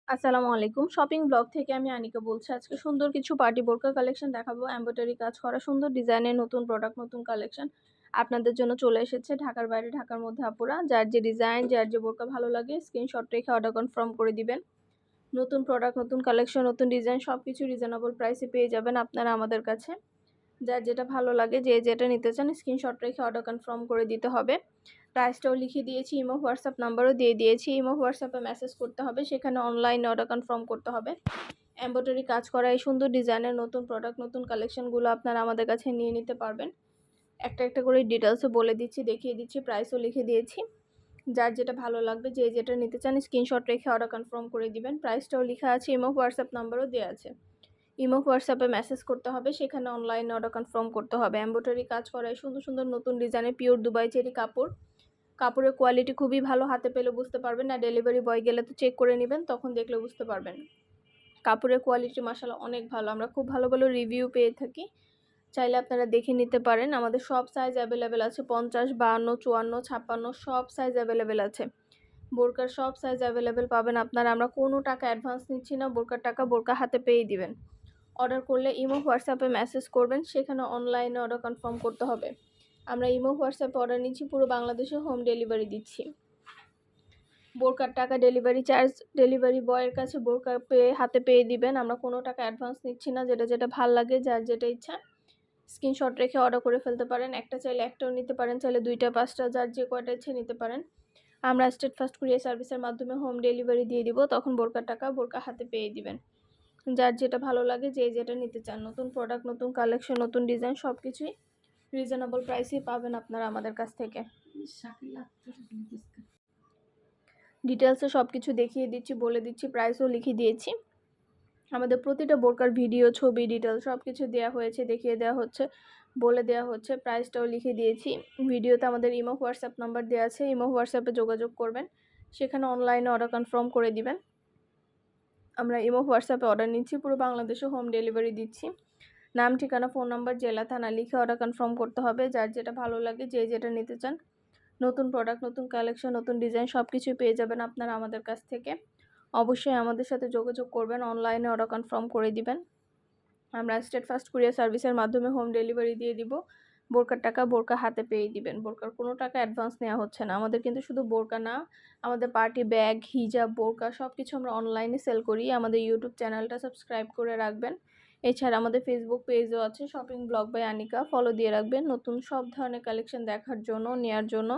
আসসালামু আলাইকুম। Shopping blog থেকে আমি আনিকা বলছি। আজকে সুন্দর কিছু পার্টি বোরকা কালেকশন দেখাবো। এমব্রয়ডারি কাজ করা সুন্দর ডিজাইনের নতুন প্রোডাক্ট, নতুন কালেকশন আপনাদের জন্য চলে এসেছে। ঢাকার বাইরে, ঢাকার মধ্যে আপুরা যার যে ডিজাইন, যার যে বোরকা ভালো লাগে স্ক্রিনশট রেখে অর্ডার কনফার্ম করে দিবেন। নতুন প্রোডাক্ট, নতুন কালেকশন, নতুন ডিজাইন সবকিছু রিজনেবল প্রাইসে পেয়ে যাবেন আপনারা আমাদের কাছে। যার যেটা ভালো লাগে, যে যেটা নিতে চান স্ক্রিনশট রেখে অর্ডার কনফার্ম করে দিতে হবে। প্রাইসটাও লিখে দিয়েছি, ইমো হোয়াটসঅ্যাপ নাম্বারও দিয়ে দিয়েছি। ইমো হোয়াটসঅ্যাপে মেসেজ করতে হবে, সেখানে অনলাইনে অর্ডার কনফার্ম করতে হবে। এমব্রয়ডারি কাজ করা এই সুন্দর ডিজাইনের নতুন প্রোডাক্ট, নতুন কালেকশনগুলো আপনারা আমাদের কাছে নিয়ে নিতে পারবেন। একটা একটা করে ডিটেলসও বলে দিচ্ছি, দেখিয়ে দিচ্ছি, প্রাইসও লিখে দিয়েছি। যার যেটা ভালো লাগবে, যে যেটা নিতে চান স্ক্রিনশট রেখে অর্ডার কনফার্ম করে দিবেন। প্রাইসটাও লেখা আছে, ইমো হোয়াটসঅ্যাপ নাম্বারও দেওয়া আছে। ইমো হোয়াটসঅ্যাপে মেসেজ করতে হবে, সেখানে অনলাইনে অর্ডার কনফার্ম করতে হবে। এমব্রয়ডারি কাজ করায় সুন্দর সুন্দর নতুন ডিজাইনের পিওর দুবাই চেরি কাপড়। কাপড়ের কোয়ালিটি খুবই ভালো, হাতে পেলে বুঝতে পারবেন না, ডেলিভারি বয় গেলে তো চেক করে নেবেন, তখন দেখলে বুঝতে পারবেন। কাপড়ের কোয়ালিটি মাশাআল্লাহ অনেক ভালো, আমরা খুব ভালো ভালো রিভিউ পেয়ে থাকি। চাইলে আপনারা দেখে নিতে পারেন। আমাদের সব সাইজ অ্যাভেলেবেল আছে, 50, 52, 54, 56 সব সাইজ অ্যাভেলেবেল আছে। বোরকার সব সাইজ অ্যাভেলেবেল পাবেন আপনারা। আমরা কোনো টাকা অ্যাডভান্স নিচ্ছি না, বোরকার টাকা বোরকা হাতে পেয়ে দিবেন। অর্ডার করলে ইমো হোয়াটসঅ্যাপে মেসেজ করবেন, সেখানে অনলাইনে অর্ডার কনফার্ম করতে হবে। আমরা ইমো হোয়াটসঅ্যাপে অর্ডার নিচ্ছি, পুরো বাংলাদেশে হোম ডেলিভারি দিচ্ছি। বোরকার টাকা ডেলিভারি চার্জ ডেলিভারি বয়ের কাছে বোরকা হাতে পেয়ে দিবেন। আমরা কোনো টাকা অ্যাডভান্স নিচ্ছি না। যেটা যেটা ভাল লাগে, যার যেটা ইচ্ছা স্ক্রিনশট রেখে অর্ডার করে ফেলতে পারেন। একটা চাইলে একটাও নিতে পারেন, চাইলে 2টা 5টা, যার যে কয়টা ইচ্ছে নিতে পারেন। আমরা স্টেট ফার্স্ট কুরিয়ার সার্ভিসের মাধ্যমে হোম ডেলিভারি দিয়ে দিব, তখন বোরকার টাকা বোরকা হাতে পেয়ে দিবেন। যার যেটা ভালো লাগে, যে যেটা নিতে চান, নতুন প্রোডাক্ট, নতুন কালেকশন, নতুন ডিজাইন সব কিছুই রিজনেবল প্রাইসেই পাবেন আপনারা আমাদের কাছ থেকে। ডিটেলসে সব কিছু দেখিয়ে দিচ্ছি, বলে দিচ্ছি, প্রাইসও লিখে দিয়েছি। আমাদের প্রতিটা বোরকার ভিডিও, ছবি, ডিটেলস সব কিছু দেওয়া হয়েছে, দেখিয়ে দেওয়া হচ্ছে, বলে দেওয়া হচ্ছে, প্রাইসটাও লিখে দিয়েছি। ভিডিওতে আমাদের ইমো হোয়াটসঅ্যাপ নাম্বার দেওয়া আছে, ইমো হোয়াটসঅ্যাপে যোগাযোগ করবেন, সেখানে অনলাইনে অর্ডার কনফার্ম করে দিবেন। আমরা ইমো হোয়াটসঅ্যাপে অর্ডার নিচ্ছি, পুরো বাংলাদেশে হোম ডেলিভারি দিচ্ছি। নাম, ঠিকানা, ফোন নাম্বার, জেলা, থানা লিখে অর্ডার কনফার্ম করতে হবে। যার যেটা ভালো লাগে, যে যেটা নিতে চান, নতুন প্রোডাক্ট, নতুন কালেকশন, নতুন ডিজাইন সব কিছুই পেয়ে যাবেন আপনারা আমাদের কাছ থেকে। অবশ্যই আমাদের সাথে যোগাযোগ করবেন, অনলাইনে অর্ডার কনফার্ম করে দিবেন। আমরা স্টেট ফার্স্ট কুরিয়ার সার্ভিসের মাধ্যমে হোম ডেলিভারি দিয়ে দিব। বোরকার টাকা বোরকা হাতে পেয়ে দিবেন। বোরকার কোনো টাকা অ্যাডভান্স নেওয়া হচ্ছে না। আমাদের কিন্তু শুধু বোরকা না, আমাদের পার্টি ব্যাগ, হিজাব, বোরকা সব কিছু আমরা অনলাইনে সেল করি। আমাদের ইউটিউব চ্যানেলটা সাবস্ক্রাইব করে রাখবেন। এছাড়া আমাদের ফেসবুক পেজও আছে, shopping blog by Anika, follow দিয়ে রাখবেন নতুন সব ধরনের কালেকশন দেখার জন্য, নেয়ার জন্য।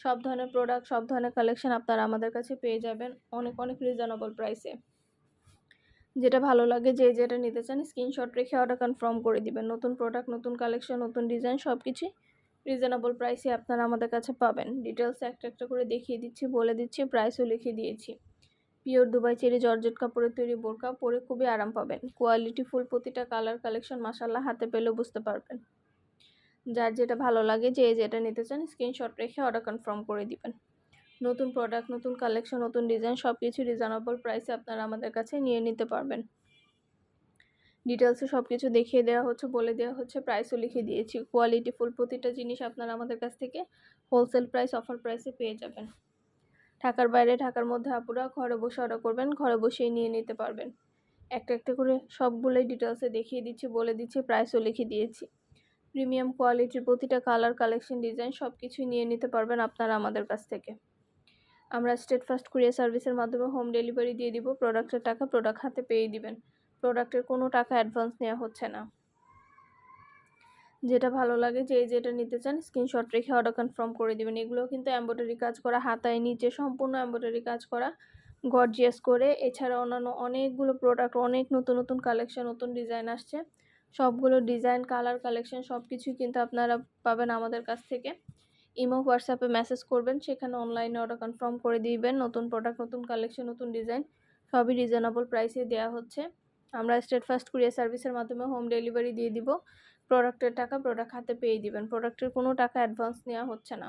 সব ধরনের প্রোডাক্ট, সব ধরনের কালেকশন আপনারা আমাদের কাছে পেয়ে যাবেন অনেক অনেক রিজনেবল প্রাইসে। যেটা ভালো লাগে, যে যেটা নিতে চান স্ক্রিনশট রেখে অর্ডার কনফার্ম করে দিবেন। নতুন প্রোডাক্ট, নতুন কালেকশন, নতুন ডিজাইন সব কিছুই রিজনেবল প্রাইসে আপনারা আমাদের কাছে পাবেন। ডিটেলস একটা একটা করে দেখিয়ে দিচ্ছি, বলে দিচ্ছি, প্রাইসও লিখে দিয়েছি। পিওর দুবাই চেরি জর্জেট কাপড়ের তৈরি বোরকা, পরে খুবই আরাম পাবেন। কোয়ালিটি ফুল, প্রতিটা কালার কালেকশন মাশাআল্লাহ হাতে পেলেও বুঝতে পারবেন। যার যেটা ভালো লাগে, যে যেটা নিতে চান স্ক্রিনশট রেখে অর্ডার কনফার্ম করে দিবেন। নতুন প্রোডাক্ট, নতুন কালেকশন, নতুন ডিজাইন সব কিছু রিজনেবল প্রাইসে আপনারা আমাদের কাছে নিয়ে নিতে পারবেন। ডিটেলসে সব কিছু দেখিয়ে দেওয়া হচ্ছে, বলে দেওয়া হচ্ছে, প্রাইসও লিখে দিয়েছি। কোয়ালিটি ফুল প্রতিটা জিনিস আপনারা আমাদের কাছ থেকে হোলসেল প্রাইস, অফার প্রাইসে পেয়ে যাবেন। ঢাকার বাইরে, ঢাকার মধ্যে আপুরা ঘরে বসে অর্ডার করবেন, ঘরে বসেই নিয়ে নিতে পারবেন। একটা একটা করে সবগুলোই ডিটেলসে দেখিয়ে দিচ্ছি, বলে দিচ্ছি, প্রাইসও লিখে দিয়েছি। প্রিমিয়াম কোয়ালিটির প্রতিটা কালার, কালেকশন, ডিজাইন সব কিছুই নিয়ে নিতে পারবেন আপনারা আমাদের কাছ থেকে। আমরা স্টেট ফার্স্ট কুরিয়ার সার্ভিসের মাধ্যমে হোম ডেলিভারি দিয়ে দিব। প্রোডাক্টের টাকা প্রোডাক্ট হাতে পেয়ে দিবেন। প্রোডাক্টের কোনো টাকা অ্যাডভান্স নেওয়া হচ্ছে না। যেটা ভালো লাগে, যে যেটা নিতে চান স্ক্রিনশট রেখে অর্ডার কনফার্ম করে দিবেন। এগুলো কিন্তু এমব্রয়ডারি কাজ করা, হাতায় নিচে সম্পূর্ণ এমব্রয়ডারি কাজ করা, গর্জিয়াস করে। এছাড়া অন্যান্য অনেকগুলো প্রোডাক্ট, অনেক নতুন নতুন কালেকশন, নতুন ডিজাইন আসছে। সবগুলো ডিজাইন, কালার, কালেকশন সব কিছুই কিন্তু আপনারা পাবেন আমাদের কাছ থেকে। ইমো হোয়াটসঅ্যাপে মেসেজ করবেন, সেখানে অনলাইনে অর্ডার কনফার্ম করে দিবেন। নতুন প্রোডাক্ট, নতুন কালেকশন, নতুন ডিজাইন সবই রিজনেবল প্রাইসে দেওয়া হচ্ছে। আমরা স্টেট ফার্স্ট কুরিয়ার সার্ভিসের মাধ্যমে হোম ডেলিভারি দিয়ে দিব। প্রোডাক্টের টাকা প্রোডাক্ট হাতে পেয়ে দিবেন। প্রোডাক্টের কোনো টাকা অ্যাডভান্স নেওয়া হচ্ছে না।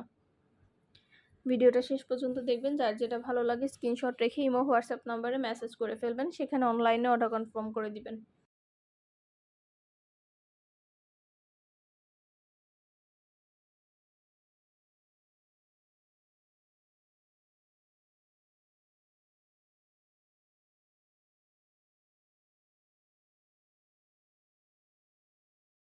ভিডিওটা শেষ পর্যন্ত দেখবেন। যার যেটা ভালো লাগে স্ক্রিনশট রেখে ইমো হোয়াটসঅ্যাপ নাম্বারে মেসেজ করে ফেলবেন, সেখানে অনলাইনে অর্ডার কনফার্ম করে দিবেন।